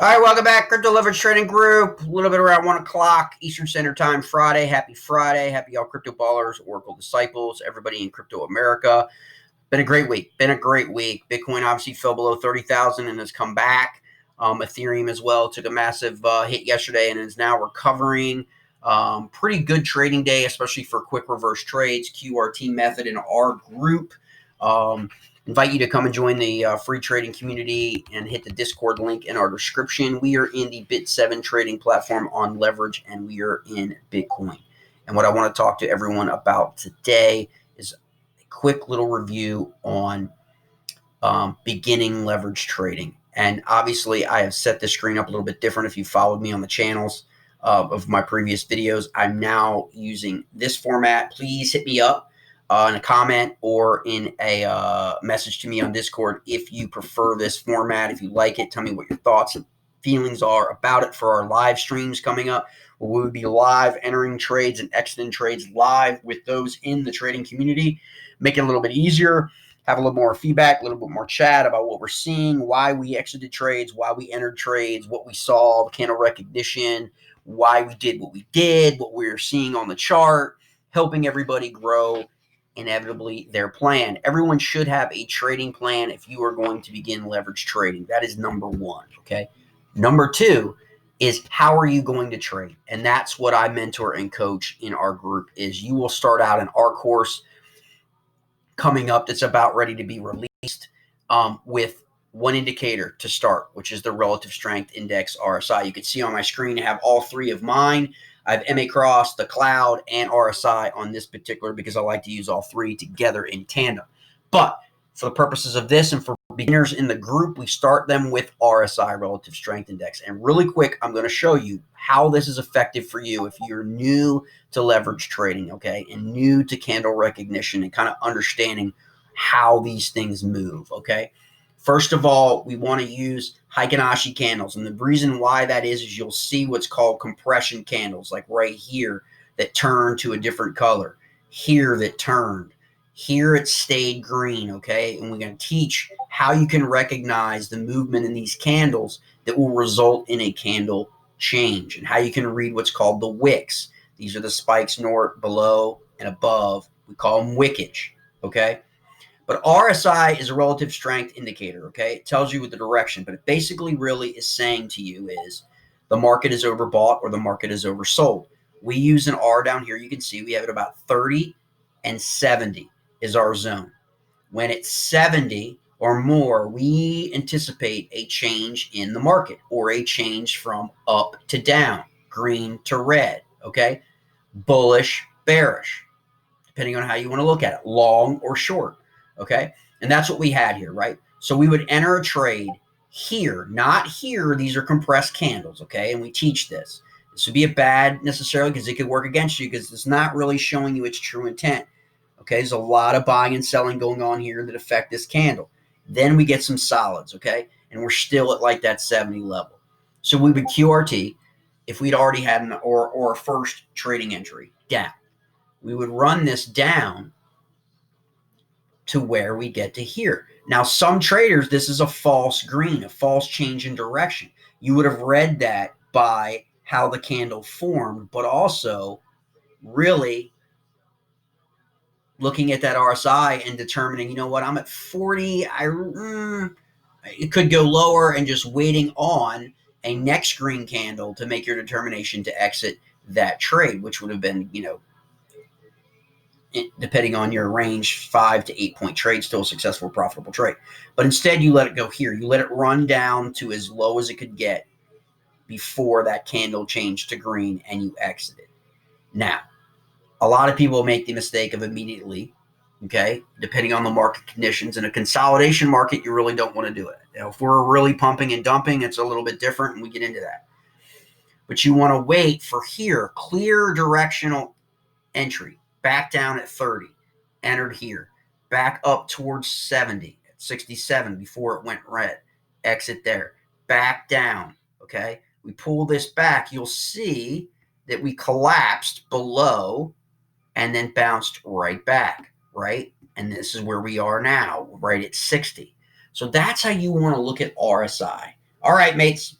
All right, welcome back, Crypto Leverage Trading Group. A little bit around 1 o'clock Eastern Standard Time Friday. Happy Friday. Happy all Cryptoballers, Oracle Disciples, everybody in Crypto America. Been a great week. Bitcoin obviously fell below 30,000 and has come back. Ethereum as well took a massive hit yesterday and is now recovering. Pretty good trading day, especially for quick reverse trades, QRT method in our group. Invite you to come and join the free trading community and hit the Discord link in our description. We are in the BitSeven trading platform on leverage, and we are in Bitcoin. And what I want to talk to everyone about today is a quick little review on beginning leverage trading. And obviously, I have set the screen up a little bit different. If you followed me on the channels of my previous videos, I'm now using this format. Please hit me up in a comment or in a message to me on Discord if you prefer this format. If you like it, tell me what your thoughts and feelings are about it for our live streams coming up, where we would be live entering trades and exiting trades live with those in the trading community. Make it a little bit easier, have a little more feedback, a little bit more chat about what we're seeing, why we exited trades, why we entered trades, what we saw, the candle recognition, why we did what we did, what we're seeing on the chart, helping everybody grow inevitably their plan. Everyone should have a trading plan if you are going to begin leverage trading. That is number one, okay? Number two is how are you going to trade? And that's what I mentor and coach in our group is you will start out in our course coming up that's about ready to be released with one indicator to start, which is the relative strength index RSI. You can see on my screen I have all three of mine. I have MA Cross, the Cloud, and RSI on this particular because I like to use all three together in tandem. But for the purposes of this and for beginners in the group, we start them with RSI, Relative Strength Index. And really quick, I'm going to show you how this is effective for you if you're new to leverage trading, okay, and new to candle recognition and kind of understanding how these things move, okay? First of all, we want to use Heikin-Ashi candles. And the reason why that is you'll see what's called compression candles, like right here, that turn to a different color. Here that turned. Here it stayed green, okay? And we're going to teach how you can recognize the movement in these candles that will result in a candle change and how you can read what's called the wicks. These are the spikes north, below, and above. We call them wickage, okay? But RSI is a relative strength indicator, okay? It tells you the direction, but it basically really is saying to you is the market is overbought or the market is oversold. We use an R down here. You can see we have it about 30 and 70 is our zone. When it's 70 or more, we anticipate a change in the market or a change from up to down, green to red, okay? Bullish, bearish, depending on how you want to look at it, long or short. Okay, and that's what we had here, right? So we would enter a trade here, not here. These are compressed candles, okay? And we teach this. This would be a bad necessarily because it could work against you because it's not really showing you its true intent. Okay, there's a lot of buying and selling going on here that affect this candle. Then we get some solids, okay? And we're still at like that 70 level. So we would QRT if we'd already had an or a first trading entry down. We would run this down to where we get to here. Now, some traders, this is a false green, a false change in direction. You would have read that by how the candle formed, but also really looking at that RSI and determining, you know what, I'm at 40. It could go lower and just waiting on a next green candle to make your determination to exit that trade, which would have been, you know, depending on your range, 5 to 8 point trade, still a successful, profitable trade. But instead, you let it go here. You let it run down to as low as it could get before that candle changed to green and you exited. Now, a lot of people make the mistake of immediately, okay, depending on the market conditions. In a consolidation market, you really don't want to do it. You know, if we're really pumping and dumping, it's a little bit different, and we get into that. But you want to wait for here, clear directional entry. Back down at 30, entered here, back up towards 70 at 67 before it went red, exit there, back down, okay? We pull this back, you'll see that we collapsed below and then bounced right back, right? And this is where we are now, right at 60. So that's how you want to look at RSI. All right, mates,